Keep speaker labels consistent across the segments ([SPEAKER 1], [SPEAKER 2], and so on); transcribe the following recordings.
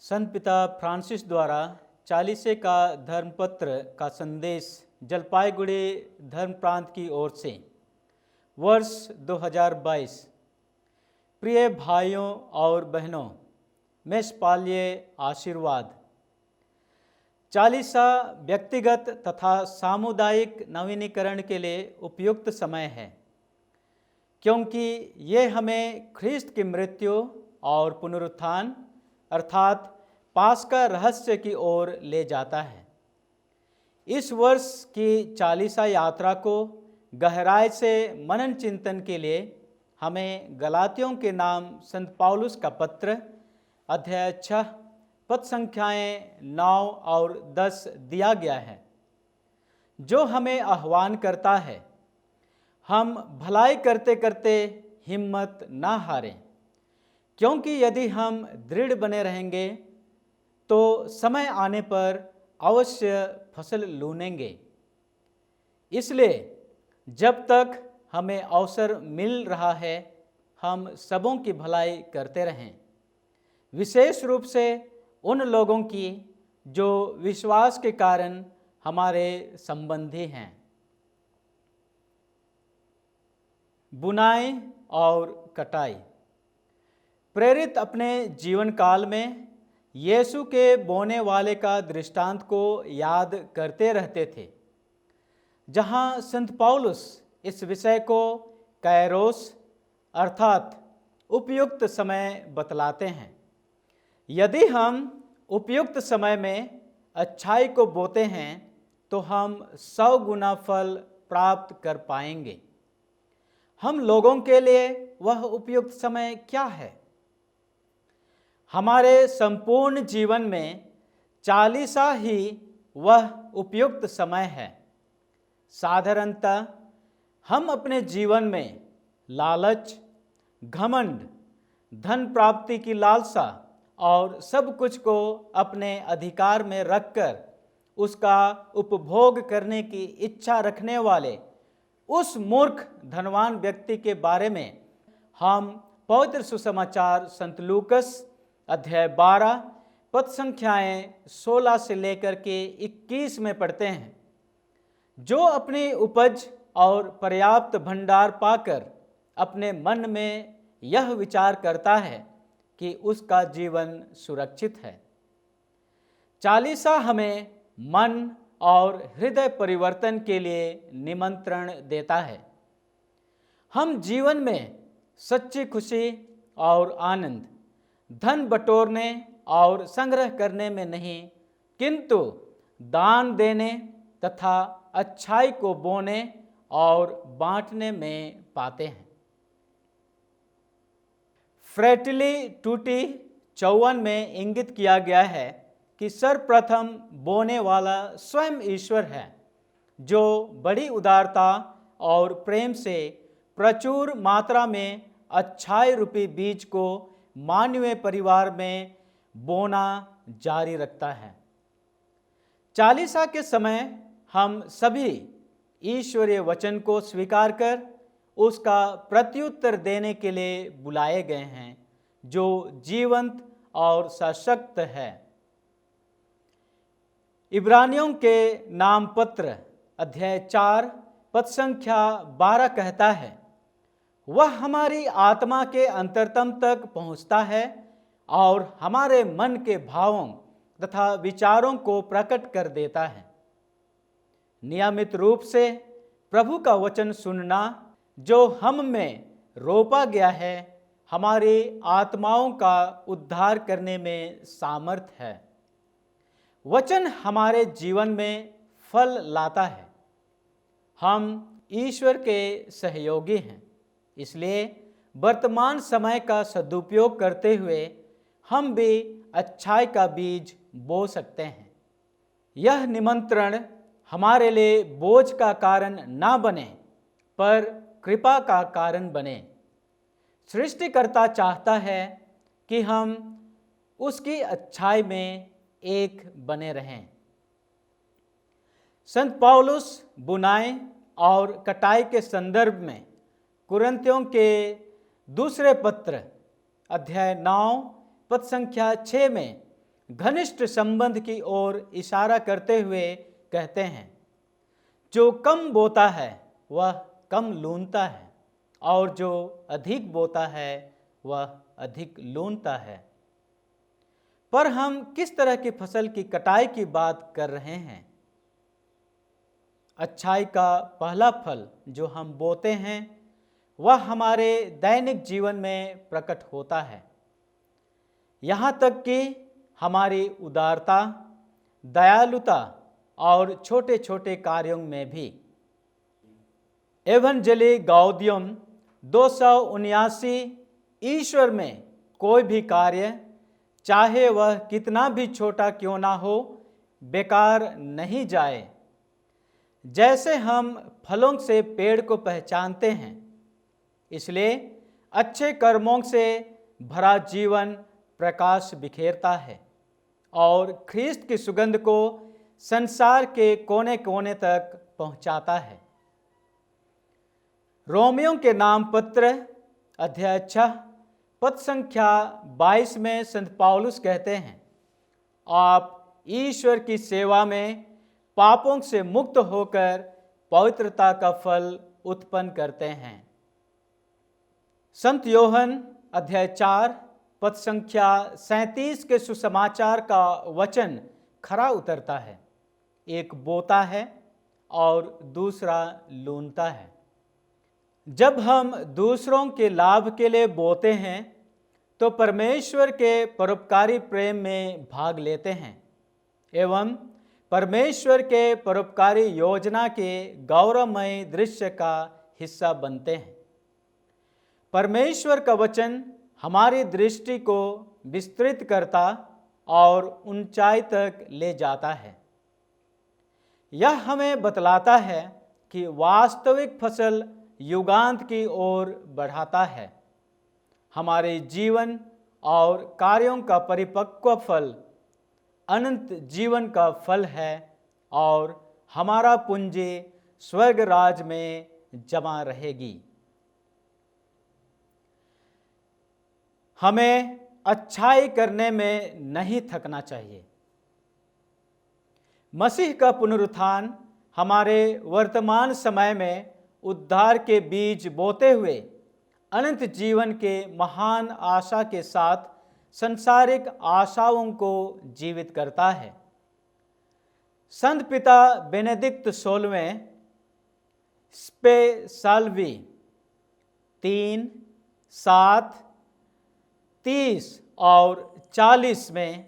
[SPEAKER 1] संत पिता फ्रांसिस द्वारा चालीसे का धर्मपत्र का संदेश जलपाईगुड़ी धर्म प्रांत की ओर से वर्ष 2022। प्रिय भाइयों और बहनों, मेष पाल्य आशीर्वाद। चालीसा व्यक्तिगत तथा सामुदायिक नवीनीकरण के लिए उपयुक्त समय है, क्योंकि ये हमें ख्रीस्त की मृत्यु और पुनरुत्थान अर्थात पास्का रहस्य की ओर ले जाता है। इस वर्ष की चालीसा यात्रा को गहराई से मनन चिंतन के लिए हमें गलातियों के नाम संत पौलुस का पत्र अध्याय 6 पद संख्याएं 9 और 10 दिया गया है, जो हमें आह्वान करता है हम भलाई करते करते हिम्मत ना हारें, क्योंकि यदि हम दृढ़ बने रहेंगे तो समय आने पर अवश्य फसल लूनेंगे। इसलिए जब तक हमें अवसर मिल रहा है हम सबों की भलाई करते रहें, विशेष रूप से उन लोगों की जो विश्वास के कारण हमारे संबंधी हैं। बुनाई और कटाई। प्रेरित अपने जीवन काल में यीशु के बोने वाले का दृष्टांत को याद करते रहते थे, जहां संत पौलुस इस विषय को कैरोस अर्थात उपयुक्त समय बतलाते हैं। यदि हम उपयुक्त समय में अच्छाई को बोते हैं तो हम 100 गुना फल प्राप्त कर पाएंगे। हम लोगों के लिए वह उपयुक्त समय क्या है? हमारे संपूर्ण जीवन में चालीसा ही वह उपयुक्त समय है। साधारणतः हम अपने जीवन में लालच, घमंड, धन प्राप्ति की लालसा और सब कुछ को अपने अधिकार में रखकर उसका उपभोग करने की इच्छा रखने वाले उस मूर्ख धनवान व्यक्ति के बारे में हम पवित्र सुसमाचार संत लूकस अध्याय 12 पद संख्याएं 16 से लेकर के 21 में पढ़ते हैं, जो अपनी उपज और पर्याप्त भंडार पाकर अपने मन में यह विचार करता है कि उसका जीवन सुरक्षित है। चालीसा हमें मन और हृदय परिवर्तन के लिए निमंत्रण देता है। हम जीवन में सच्ची खुशी और आनंद धन बटोरने और संग्रह करने में नहीं, किंतु दान देने तथा अच्छाई को बोने और बांटने में पाते हैं। फ्रैटिली टूटी 54 में इंगित किया गया है कि सर्वप्रथम बोने वाला स्वयं ईश्वर है, जो बड़ी उदारता और प्रेम से प्रचुर मात्रा में अच्छाई रूपी बीज को मानवीय परिवार में बोना जारी रखता है। चालीसा के समय हम सभी ईश्वरीय वचन को स्वीकार कर उसका प्रत्युत्तर देने के लिए बुलाए गए हैं, जो जीवंत और सशक्त है। इब्रानियों के नाम पत्र अध्याय 4 पद संख्या 12 कहता है, वह हमारी आत्मा के अंतरतम तक पहुंचता है और हमारे मन के भावों तथा विचारों को प्रकट कर देता है। नियमित रूप से प्रभु का वचन सुनना, जो हम में रोपा गया है, हमारी आत्माओं का उद्धार करने में सामर्थ है। वचन हमारे जीवन में फल लाता है। हम ईश्वर के सहयोगी हैं, इसलिए वर्तमान समय का सदुपयोग करते हुए हम भी अच्छाई का बीज बो सकते हैं। यह निमंत्रण हमारे लिए बोझ का कारण ना बने, पर कृपा का कारण बने। सृष्टिकर्ता चाहता है कि हम उसकी अच्छाई में एक बने रहें। संत पौलुस बुनाई और कटाई के संदर्भ में कुरिन्थियों के दूसरे पत्र अध्याय 9 पद संख्या 6 में घनिष्ठ संबंध की ओर इशारा करते हुए कहते हैं, जो कम बोता है वह कम लूनता है और जो अधिक बोता है वह अधिक लूनता है। पर हम किस तरह की फसल की कटाई की बात कर रहे हैं? अच्छाई का पहला फल जो हम बोते हैं वह हमारे दैनिक जीवन में प्रकट होता है, यहाँ तक कि हमारी उदारता, दयालुता और छोटे छोटे कार्यों में भी। एवंजेली गौदियम 279 ईश्वर में कोई भी कार्य, चाहे वह कितना भी छोटा क्यों ना हो, बेकार नहीं जाए। जैसे हम फलों से पेड़ को पहचानते हैं, इसलिए अच्छे कर्मों से भरा जीवन प्रकाश बिखेरता है और ख्रीस्त की सुगंध को संसार के कोने कोने तक पहुंचाता है। रोमियों के नाम पत्र अध्याय 6 पद संख्या 22 में संत पौलुस कहते हैं, आप ईश्वर की सेवा में पापों से मुक्त होकर पवित्रता का फल उत्पन्न करते हैं। संत योहन अध्याय 4 पद संख्या 37 के सुसमाचार का वचन खरा उतरता है, एक बोता है और दूसरा लूनता है। जब हम दूसरों के लाभ के लिए बोते हैं तो परमेश्वर के परोपकारी प्रेम में भाग लेते हैं एवं परमेश्वर के परोपकारी योजना के गौरवमय दृश्य का हिस्सा बनते हैं। परमेश्वर का वचन हमारी दृष्टि को विस्तृत करता और ऊंचाई तक ले जाता है। यह हमें बतलाता है कि वास्तविक फसल युगांत की ओर बढ़ाता है। हमारे जीवन और कार्यों का परिपक्व फल अनंत जीवन का फल है और हमारा पूंजी स्वर्ग राज में जमा रहेगी। हमें अच्छाई करने में नहीं थकना चाहिए। मसीह का पुनरुत्थान हमारे वर्तमान समय में उद्धार के बीज बोते हुए अनंत जीवन के महान आशा के साथ संसारिक आशाओं को जीवित करता है। संत पिता बेनेडिक्ट 16वें स्पे साल्वी 3, 7, 30 और 40 में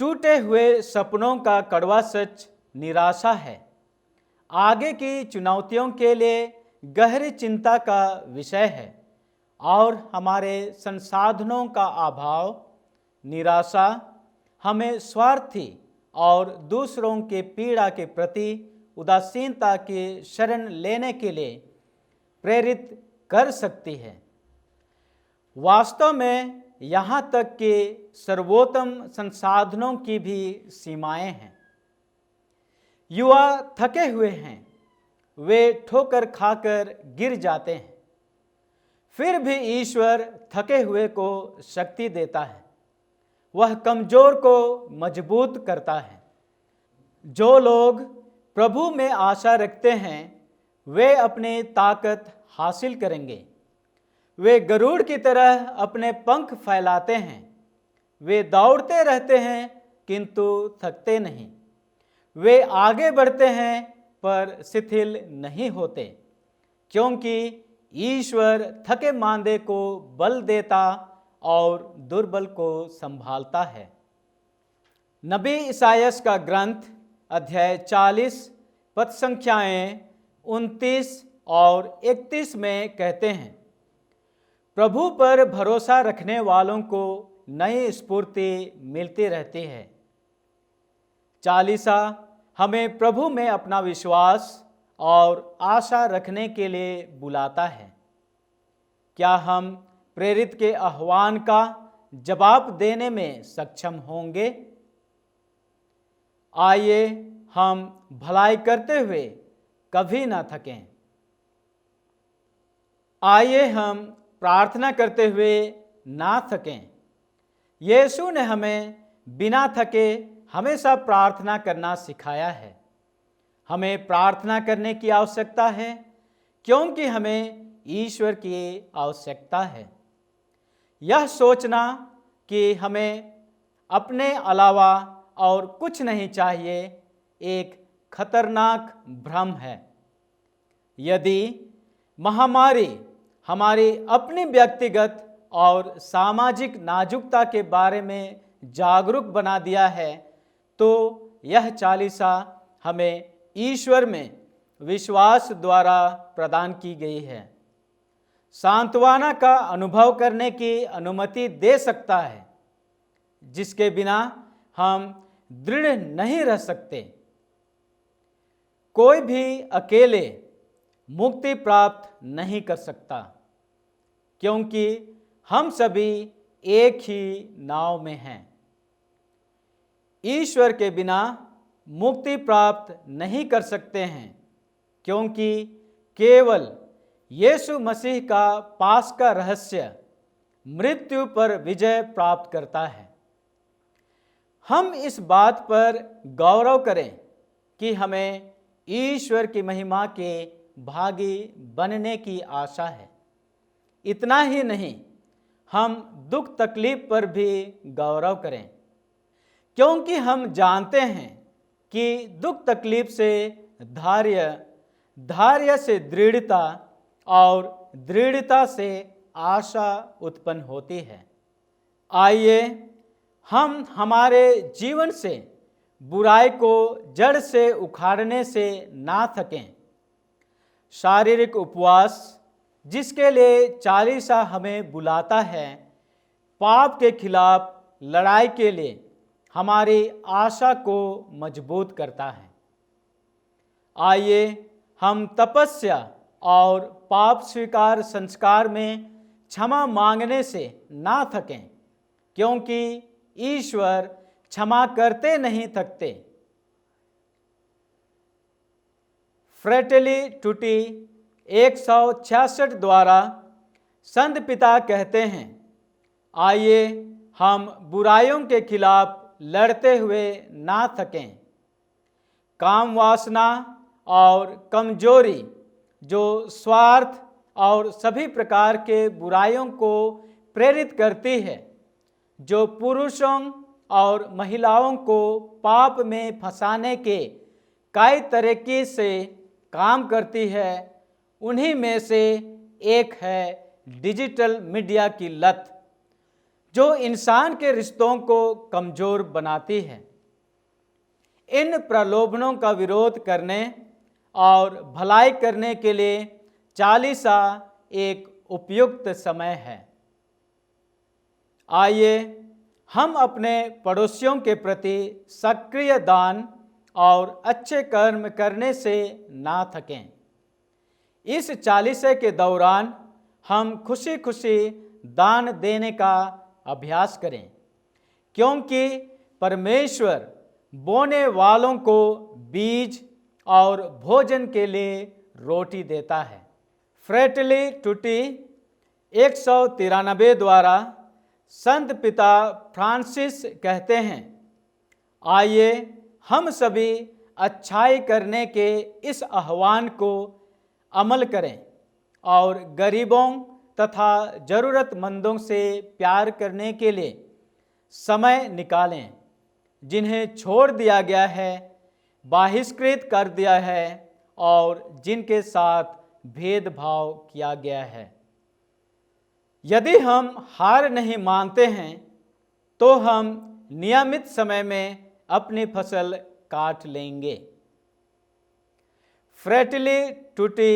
[SPEAKER 1] टूटे हुए सपनों का कड़वा सच निराशा है, आगे की चुनौतियों के लिए गहरी चिंता का विषय है और हमारे संसाधनों का अभाव, निराशा हमें स्वार्थी और दूसरों के पीड़ा के प्रति उदासीनता की शरण लेने के लिए प्रेरित कर सकती है। वास्तव में यहाँ तक कि सर्वोत्तम संसाधनों की भी सीमाएं हैं। युवा थके हुए हैं, वे ठोकर खाकर गिर जाते हैं, फिर भी ईश्वर थके हुए को शक्ति देता है, वह कमजोर को मजबूत करता है। जो लोग प्रभु में आशा रखते हैं वे अपनी ताकत हासिल करेंगे। वे गरुड़ की तरह अपने पंख फैलाते हैं, वे दौड़ते रहते हैं किंतु थकते नहीं, वे आगे बढ़ते हैं पर शिथिल नहीं होते, क्योंकि ईश्वर थके मांदे को बल देता और दुर्बल को संभालता है। नबी इसायास का ग्रंथ अध्याय 40 पद संख्याएं 29 और 31 में कहते हैं, प्रभु पर भरोसा रखने वालों को नई स्फूर्ति मिलती रहती है। चालीसा हमें प्रभु में अपना विश्वास और आशा रखने के लिए बुलाता है। क्या हम प्रेरित के आह्वान का जवाब देने में सक्षम होंगे? आइए हम भलाई करते हुए कभी ना थकें। आइए हम प्रार्थना करते हुए ना थकें। यीशु ने हमें बिना थके हमेशा प्रार्थना करना सिखाया है। हमें प्रार्थना करने की आवश्यकता है क्योंकि हमें ईश्वर की आवश्यकता है। यह सोचना कि हमें अपने अलावा और कुछ नहीं चाहिए एक खतरनाक भ्रम है। यदि महामारी हमारी अपनी व्यक्तिगत और सामाजिक नाजुकता के बारे में जागरूक बना दिया है, तो यह चालीसा हमें ईश्वर में विश्वास द्वारा प्रदान की गई है। सांत्वना का अनुभव करने की अनुमति दे सकता है, जिसके बिना हम दृढ़ नहीं रह सकते। कोई भी अकेले मुक्ति प्राप्त नहीं कर सकता, क्योंकि हम सभी एक ही नाव में हैं। ईश्वर के बिना मुक्ति प्राप्त नहीं कर सकते हैं, क्योंकि केवल यीशु मसीह का पास का रहस्य मृत्यु पर विजय प्राप्त करता है। हम इस बात पर गौरव करें कि हमें ईश्वर की महिमा के भागी बनने की आशा है। इतना ही नहीं, हम दुख तकलीफ पर भी गौरव करें, क्योंकि हम जानते हैं कि दुख तकलीफ से धैर्य, धैर्य से दृढ़ता और दृढ़ता से आशा उत्पन्न होती है। आइए हम हमारे जीवन से बुराई को जड़ से उखाड़ने से ना थकें। शारीरिक उपवास, जिसके लिए चालीसा हमें बुलाता है, पाप के खिलाफ लड़ाई के लिए हमारी आशा को मजबूत करता है। आइए हम तपस्या और पाप स्वीकार संस्कार में क्षमा मांगने से ना थकें, क्योंकि ईश्वर क्षमा करते नहीं थकते। फ्रेटेली टूटी 166 द्वारा संत पिता कहते हैं, आइए हम बुराइयों के खिलाफ लड़ते हुए ना थकें। काम वासना और कमजोरी जो स्वार्थ और सभी प्रकार के बुराइयों को प्रेरित करती है, जो पुरुषों और महिलाओं को पाप में फंसाने के कई तरीके से काम करती है, उन्हीं में से एक है डिजिटल मीडिया की लत, जो इंसान के रिश्तों को कमजोर बनाती है। इन प्रलोभनों का विरोध करने और भलाई करने के लिए चालीसा एक उपयुक्त समय है। आइए हम अपने पड़ोसियों के प्रति सक्रिय दान और अच्छे कर्म करने से ना थकें। इस चालीसे के दौरान हम खुशी खुशी दान देने का अभ्यास करें, क्योंकि परमेश्वर बोने वालों को बीज और भोजन के लिए रोटी देता है। फ्रेटेली टूटी 193 द्वारा संत पिता फ्रांसिस कहते हैं, आइए हम सभी अच्छाई करने के इस आह्वान को अमल करें और गरीबों तथा ज़रूरतमंदों से प्यार करने के लिए समय निकालें, जिन्हें छोड़ दिया गया है, बहिष्कृत कर दिया है और जिनके साथ भेदभाव किया गया है। यदि हम हार नहीं मानते हैं, तो हम नियमित समय में अपनी फसल काट लेंगे। फ्रेटेली टूटी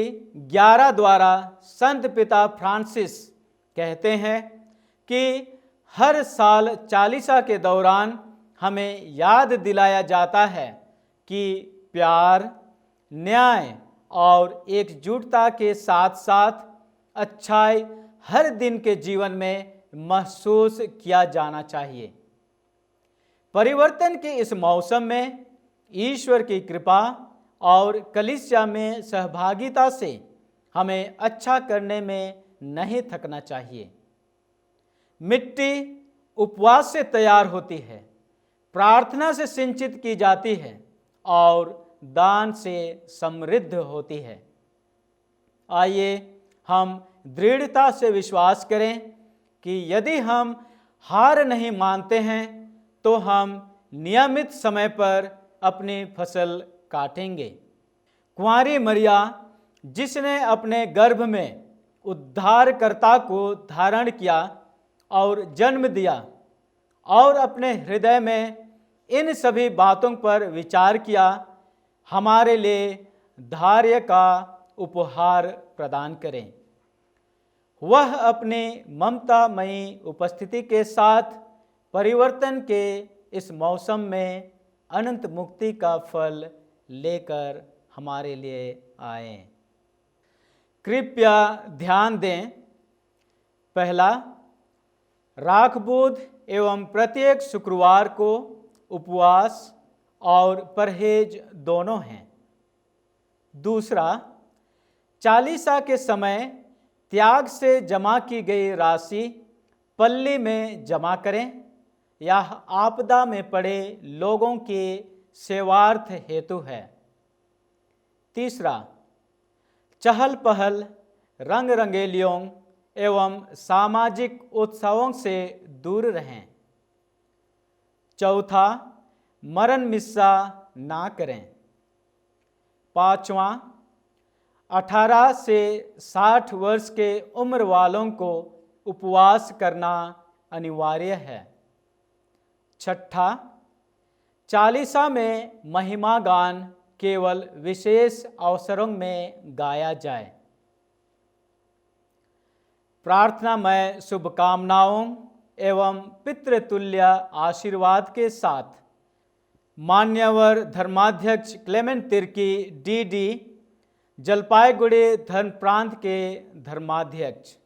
[SPEAKER 1] 11 द्वारा संत पिता फ्रांसिस कहते हैं कि हर साल चालीसा के दौरान हमें याद दिलाया जाता है कि प्यार, न्याय और एकजुटता के साथ साथ अच्छाई हर दिन के जीवन में महसूस किया जाना चाहिए। परिवर्तन के इस मौसम में ईश्वर की कृपा और कलीसिया में सहभागिता से हमें अच्छा करने में नहीं थकना चाहिए। मिट्टी उपवास से तैयार होती है, प्रार्थना से सिंचित की जाती है और दान से समृद्ध होती है। आइए हम दृढ़ता से विश्वास करें कि यदि हम हार नहीं मानते हैं तो हम नियमित समय पर अपनी फसल काटेंगे। कुंवारी मरिया, जिसने अपने गर्भ में उद्धारकर्ता को धारण किया और जन्म दिया और अपने हृदय में इन सभी बातों पर विचार किया, हमारे लिए धैर्य का उपहार प्रदान करें। वह अपनी ममतामयी उपस्थिति के साथ परिवर्तन के इस मौसम में अनंत मुक्ति का फल लेकर हमारे लिए आए। कृपया ध्यान दें, पहला, राखबोध एवं प्रत्येक शुक्रवार को उपवास और परहेज दोनों हैं। दूसरा, चालीसा के समय त्याग से जमा की गई राशि पल्ली में जमा करें। यह आपदा में पड़े लोगों के सेवार्थ हेतु है। तीसरा, चहल पहल, रंग रंगेलियों एवं सामाजिक उत्सवों से दूर रहें। चौथा, मरण मिस्सा ना करें। पांचवा, 18 से 60 वर्ष के उम्र वालों को उपवास करना अनिवार्य है। छठा, चालीसा में महिमा गान केवल विशेष अवसरों में गाया जाए। प्रार्थनामय शुभकामनाओं एवं पितृतुल्य आशीर्वाद के साथ मान्यवर धर्माध्यक्ष क्लेमेंट तिर्की DD, जलपाईगुड़ी धर्म प्रांत के धर्माध्यक्ष।